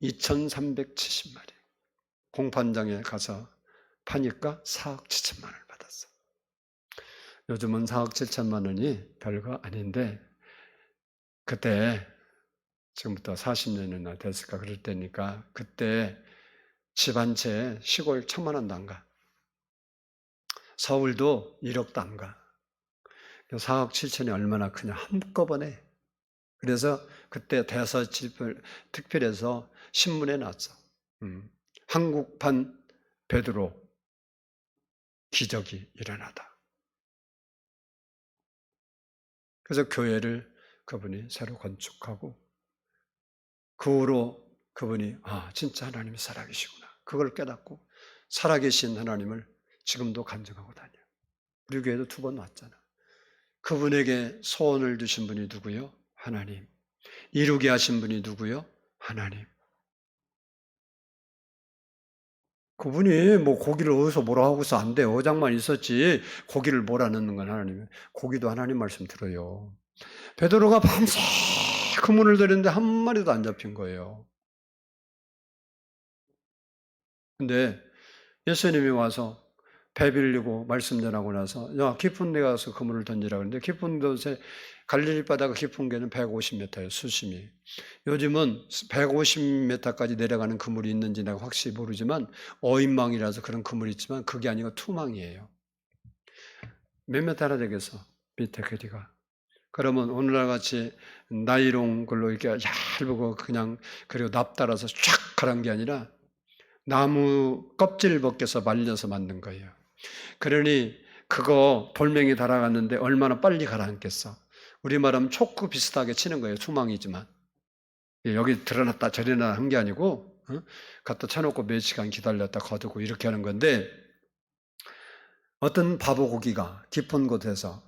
2,370마리. 공판장에 가서 파니까 4억 7천만 원을 받았어. 요즘은 4억 7천만 원이 별거 아닌데 그때 지금부터 40년이나 됐을까 그럴 때니까 그때 집 한 채 시골 1,000만 원도 안 가. 서울도 1억도 안 가. 4억 7천이 얼마나 크냐 한꺼번에. 그래서 그때 대서집을 특별해서 신문에 났어. 한국판 베드로 기적이 일어나다. 그래서 교회를 그분이 새로 건축하고 그 후로 그분이 진짜 하나님이 살아계시구나. 그걸 깨닫고 살아계신 하나님을 지금도 간증하고 다녀. 우리 교회도 2번 왔잖아. 그분에게 소원을 주신 분이 누구요? 하나님. 이루게 하신 분이 누구요? 하나님. 그분이 뭐 고기를 어디서 뭐라 하고서 안 돼. 어장만 있었지 고기를 몰아넣는 건 하나님. 고기도 하나님 말씀 들어요. 베드로가 밤새 그물을 들였는데 한 마리도 안 잡힌 거예요. 근데 예수님이 와서 배 빌리고 말씀 전하고 나서 야 깊은 데 가서 그물을 던지라 그러는데 깊은 곳에 갈릴리 바다가 깊은 게는 150m예요. 수심이. 요즘은 150m까지 내려가는 그물이 있는지 내가 확실히 모르지만 어인망이라서 그런 그물이 있지만 그게 아니고 투망이에요. 몇 미터나 되겠어 밑에 길이가. 그러면 오늘날 같이 나이롱 걸로 이렇게 얇고 그냥 그리고 납 따라서 쫙 가란 게 아니라 나무 껍질 벗겨서 말려서 만든 거예요. 그러니 그거 돌멩이 달아갔는데 얼마나 빨리 가라앉겠어. 우리말하면 촉구 비슷하게 치는 거예요. 투망이지만. 여기 드러났다 저리나 한 게 아니고 갖다 쳐놓고 몇 시간 기다렸다 거두고 이렇게 하는 건데 어떤 바보고기가 깊은 곳에서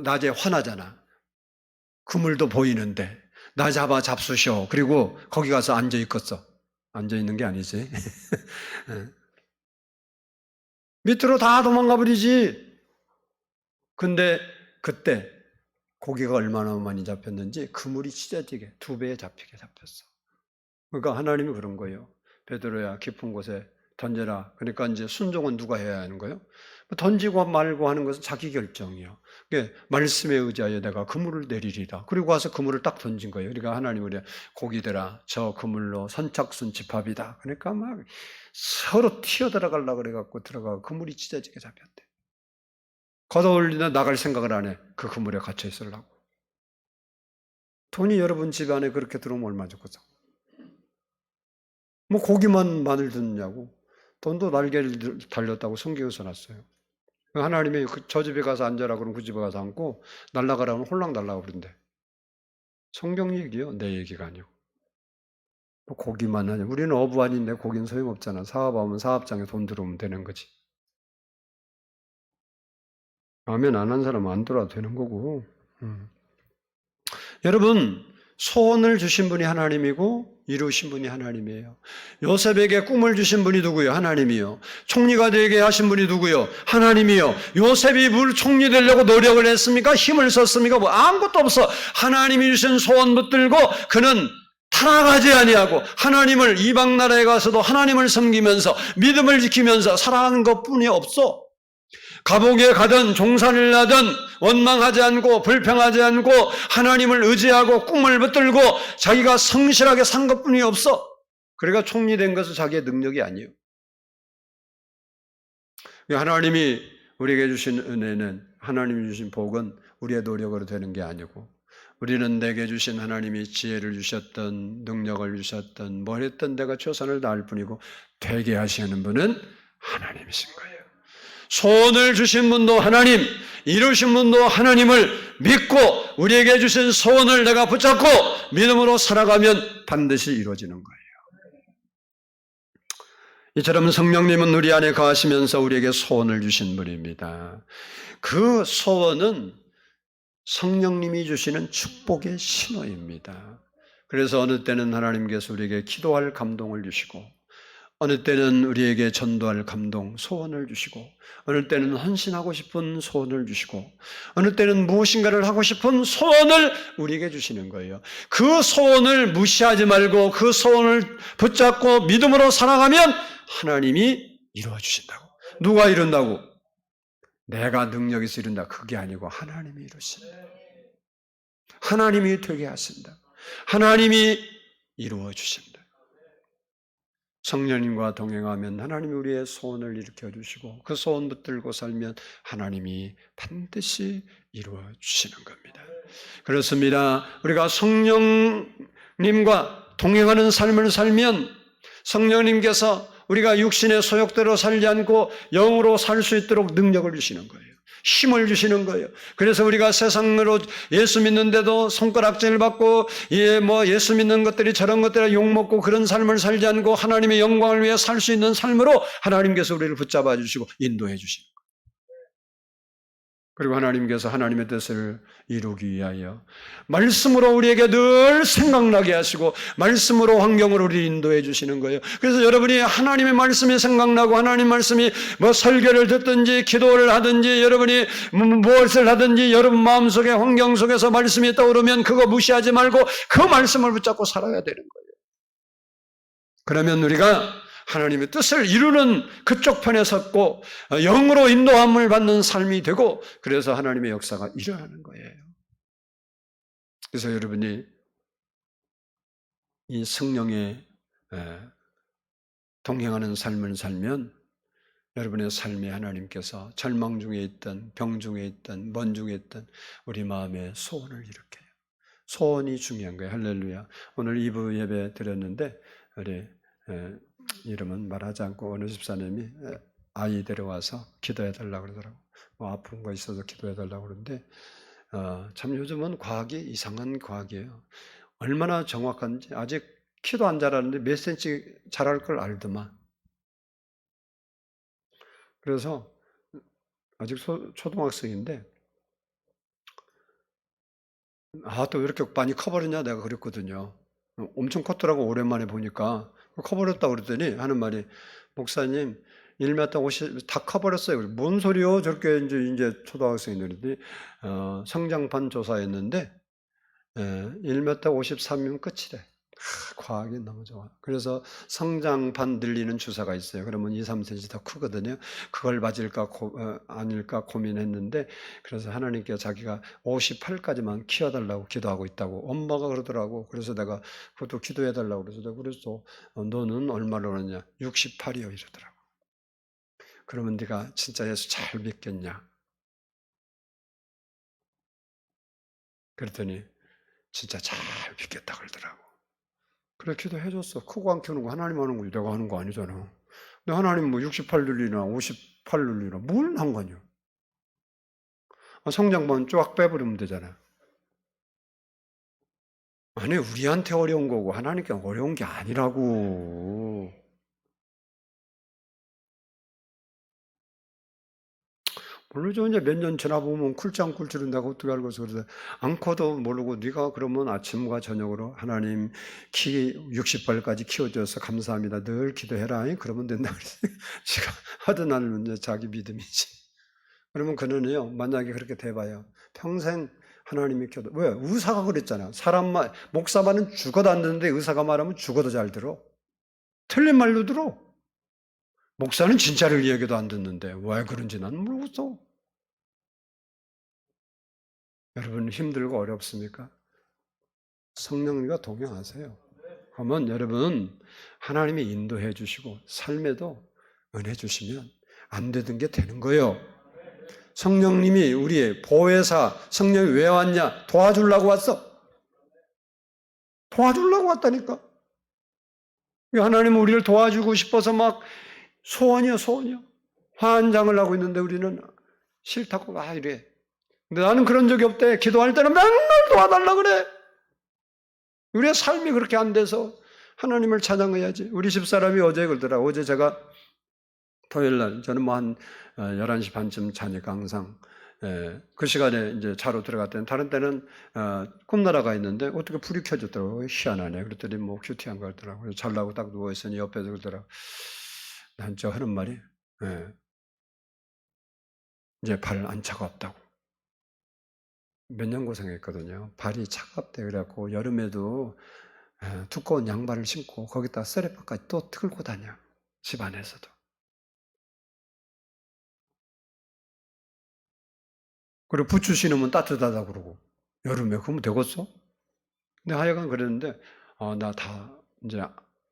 낮에 화나잖아. 그물도 보이는데 나 잡수셔. 그리고 거기 가서 앉아 있겠어. 앉아 있는 게 아니지. 밑으로 다 도망가 버리지. 근데 그때 고기가 얼마나 많이 잡혔는지 그물이 찢어지게 2배 잡히게 잡혔어. 그러니까 하나님이 그런 거예요. 베드로야 깊은 곳에 던져라. 그러니까 이제 순종은 누가 해야 하는 거예요? 던지고 말고 하는 것은 자기 결정이요. 말씀에 의지하여 내가 그물을 내리리라. 그리고 와서 그물을 딱 던진 거예요. 그러니까 하나님이 그래 고기들아 저 그물로 선착순 집합이다. 그러니까 막 서로 튀어들어가려고 그래갖고 들어가고 그물이 찢어지게 잡혔대. 걷어올리나 나갈 생각을 안 해. 그 그물에 갇혀 있으려고. 돈이 여러분 집 안에 그렇게 들어오면 얼마 좋겠어. 뭐 고기만 마늘 듣느냐고. 돈도 날개를 달렸다고 성경에 써놨어요. 하나님이 저 집에 가서 앉아라 그러면 그 집에 가서 앉고 날아가라 하면 홀랑 날아가 버린대. 성경 얘기요. 내 얘기가 아니고. 뭐 고기만 하냐. 우리는 어부 아닌데 고기는 소용없잖아. 사업하면 사업장에 돈 들어오면 되는 거지. 아멘 안 한 사람은 안 돌아도 되는 거고. 여러분 소원을 주신 분이 하나님이고 이루신 분이 하나님이에요. 요셉에게 꿈을 주신 분이 누구예요? 하나님이요. 총리가 되게 하신 분이 누구예요? 하나님이요. 요셉이 물 총리 되려고 노력을 했습니까? 힘을 썼습니까? 뭐 아무것도 없어. 하나님이 주신 소원 붙들고 그는 살아가지 아니하고 하나님을 이방 나라에 가서도 하나님을 섬기면서 믿음을 지키면서 살아가는 것뿐이 없어. 감옥에 가든 종살이를 하든 원망하지 않고 불평하지 않고 하나님을 의지하고 꿈을 붙들고 자기가 성실하게 산 것뿐이 없어. 그러니까 총리된 것은 자기의 능력이 아니에요. 하나님이 우리에게 주신 은혜는, 하나님이 주신 복은 우리의 노력으로 되는 게 아니고, 우리는 내게 주신 하나님이 지혜를 주셨던, 능력을 주셨던, 뭘 했던 내가 최선을 다할 뿐이고, 되게 하시는 분은 하나님이신 거예요. 소원을 주신 분도 하나님, 이루신 분도 하나님을 믿고 우리에게 주신 소원을 내가 붙잡고 믿음으로 살아가면 반드시 이루어지는 거예요. 이처럼 성령님은 우리 안에 거하시면서 우리에게 소원을 주신 분입니다. 그 소원은 성령님이 주시는 축복의 신호입니다. 그래서 어느 때는 하나님께서 우리에게 기도할 감동을 주시고, 어느 때는 우리에게 전도할 감동, 소원을 주시고, 어느 때는 헌신하고 싶은 소원을 주시고, 어느 때는 무엇인가를 하고 싶은 소원을 우리에게 주시는 거예요. 그 소원을 무시하지 말고 그 소원을 붙잡고 믿음으로 살아가면 하나님이 이루어 주신다고. 누가 이룬다고? 내가 능력이 있어 이룬다. 그게 아니고 하나님이 이루신다. 하나님이 되게 하신다. 하나님이 이루어 주신다. 성령님과 동행하면 하나님이 우리의 소원을 일으켜 주시고, 그 소원 붙들고 살면 하나님이 반드시 이루어 주시는 겁니다. 그렇습니다. 우리가 성령님과 동행하는 삶을 살면 성령님께서 우리가 육신의 소욕대로 살지 않고 영으로 살 수 있도록 능력을 주시는 거예요. 힘을 주시는 거예요. 그래서 우리가 세상으로 예수 믿는데도 손가락질 받고 예수 믿는 것들이 저런 것들에 욕먹고 그런 삶을 살지 않고 하나님의 영광을 위해 살 수 있는 삶으로 하나님께서 우리를 붙잡아 주시고 인도해 주시는 거예요. 그리고 하나님께서 하나님의 뜻을 이루기 위하여 말씀으로 우리에게 늘 생각나게 하시고 말씀으로 환경을 우리 인도해 주시는 거예요. 그래서 여러분이 하나님의 말씀이 생각나고 하나님 말씀이 설교를 듣든지 기도를 하든지 여러분이 무엇을 하든지 여러분 마음속에 환경 속에서 말씀이 떠오르면 그거 무시하지 말고 그 말씀을 붙잡고 살아야 되는 거예요. 그러면 우리가 하나님의 뜻을 이루는 그쪽 편에 섰고 영으로 인도함을 받는 삶이 되고, 그래서 하나님의 역사가 일어나는 거예요. 그래서 여러분이 이 성령에 동행하는 삶을 살면 여러분의 삶에 하나님께서 절망 중에 있든 병 중에 있든 먼 중에 있든 우리 마음에 소원을 일으켜요. 소원이 중요한 거예요. 할렐루야. 오늘 2부 예배 드렸는데 우리 이름은 말하지 않고 어느 집사님이 아이 데려와서 기도해달라고 그러더라고. 아픈 거 있어서 기도해달라고 그러는데 참 요즘은 과학이 이상한 과학이에요. 얼마나 정확한지 아직 키도 안 자라는데 몇 센치 자랄 걸 알더만. 그래서 아직 초등학생인데 또 왜 이렇게 많이 커버렸냐 내가 그랬거든요. 엄청 컸더라고. 오랜만에 보니까 커버렸다고 그랬더니 하는 말이, 목사님 1m 50 다 커버렸어요. 뭔 소리요? 저렇게 이제 초등학생들이 성장판 조사했는데 1m 53이면 끝이래. 과학이 너무 좋아. 그래서 성장판 늘리는 주사가 있어요. 그러면 2, 3cm 더 크거든요. 그걸 맞을까 아닐까 고민했는데, 그래서 하나님께 자기가 58까지만 키워달라고 기도하고 있다고 엄마가 그러더라고. 그래서 내가 그것도 기도해달라고 그래서 너는 얼마로 그러냐? 68이요 이러더라고. 그러면 네가 진짜 예수 잘 믿겠냐? 그랬더니 진짜 잘 믿겠다 그러더라고. 그래 기도해줬어. 크고 안 키우는 거 하나님 하는 거지 내가 하는 거 아니잖아. 근데 하나님 68 눌리나 58 눌리나 뭘 상관이야. 성장만 쫙 빼버리면 되잖아. 아니 우리한테 어려운 거고 하나님께 어려운 게 아니라고. 모르죠. 이제 몇 년 지나보면 쿨짱쿨줄은 내가 어떻게 알고 있어. 그래서 않고도 모르고 네가 그러면 아침과 저녁으로 하나님 키 60발까지 키워줘서 감사합니다. 늘 기도해라. 그러면 된다. 그래서 제가 하던 날은 이제 자기 믿음이지. 그러면 그는요, 만약에 그렇게 돼봐요. 평생 하나님이 기도. 왜? 의사가 그랬잖아. 목사 말은 죽어도 안 듣는데 의사가 말하면 죽어도 잘 들어. 틀린 말로 들어. 목사는 진짜를 이야기도 안 듣는데 왜 그런지 나는 모르겠어. 여러분 힘들고 어렵습니까? 성령님과 동행하세요. 그러면 여러분 하나님이 인도해 주시고 삶에도 은혜 주시면 안 되던 게 되는 거예요. 성령님이 우리의 보혜사, 성령이 왜 왔냐? 도와주려고 왔어. 도와주려고 왔다니까. 하나님은 우리를 도와주고 싶어서 막 소원이요. 환장을 하고 있는데 우리는 싫다고 이래. 근데 나는 그런 적이 없대. 기도할 때는 맨날 도와달라 그래. 우리의 삶이 그렇게 안 돼서 하나님을 찬양해야지. 우리 집사람이 어제 그러더라. 어제 제가 토요일 날 저는 뭐 한 11시 반쯤 자니까 항상 그 시간에 이제 자로 들어갔더니 다른 때는 꿈나라가 있는데 어떻게 불이 켜졌더라고요. 희한하네. 그랬더니 뭐 큐티한 거 같더라고요. 잘라고 딱 누워있으니 옆에서 그러더라고요. 난 저 하는 말이 이제 발 안 차갑다고. 몇 년 고생했거든요. 발이 차갑대. 그래갖고 여름에도 두꺼운 양말을 신고 거기다 쓰레빠까지 또 틀고 다녀. 집 안에서도. 그리고 부츠 신으면 따뜻하다 그러고. 여름에 그러면 되겠어? 근데 하여간 그랬는데 나 다 이제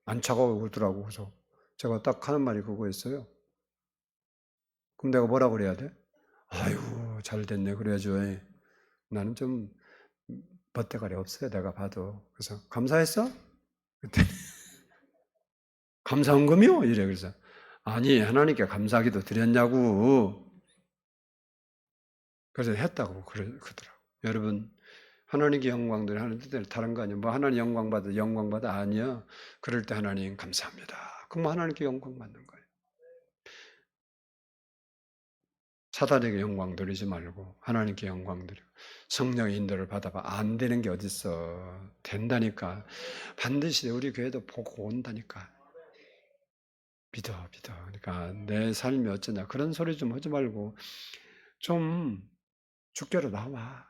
안 차가워 그러더라고. 그래서 제가 딱 하는 말이 그거였어요. 그럼 내가 뭐라 그래야 돼? 아유 잘 됐네 그래야죠. 나는 좀 멋대가리 없어요. 내가 봐도. 그래서 감사했어? 그때 감사헌금이요? 이래. 그래서 아니 하나님께 감사하기도 드렸냐고. 그래서 했다고 그러더라고. 여러분 하나님께 영광들 하는데 다른 거 아니야. 뭐 하나님 영광 받아 아니야. 그럴 때 하나님 감사합니다. 그럼 하나님께 영광 받는 거예요. 사단에게 영광 드리지 말고 하나님께 영광 드려. 성령의 인도를 받아봐. 안 되는 게 어딨어. 된다니까. 반드시 우리 교회도 보고 온다니까. 믿어. 그러니까 내 삶이 어쩌냐. 그런 소리 좀 하지 말고 좀 주께로 나와.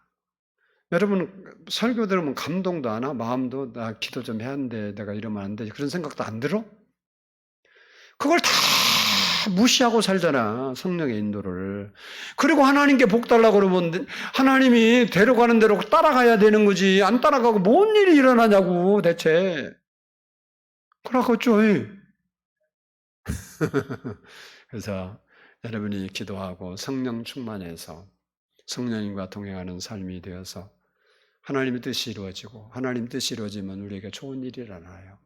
여러분 설교 들으면 감동도 안 와? 마음도 나 기도 좀 해야 하는데 내가 이러면 안 되지. 그런 생각도 안 들어? 그걸 다 무시하고 살잖아. 성령의 인도를. 그리고 하나님께 복 달라고 그러면 하나님이 데려가는 대로 따라가야 되는 거지. 안 따라가고 뭔 일이 일어나냐고 대체. 그러겠죠. 그래서 여러분이 기도하고 성령 충만해서 성령님과 동행하는 삶이 되어서 하나님의 뜻이 이루어지고 하나님 뜻이 이루어지면 우리에게 좋은 일이 일어나요.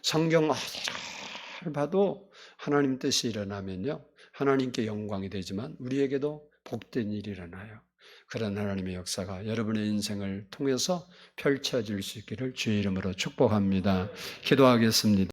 성경 어디를 봐도 하나님 뜻이 일어나면요. 하나님께 영광이 되지만 우리에게도 복된 일이 일어나요. 그런 하나님의 역사가 여러분의 인생을 통해서 펼쳐질 수 있기를 주의 이름으로 축복합니다. 기도하겠습니다.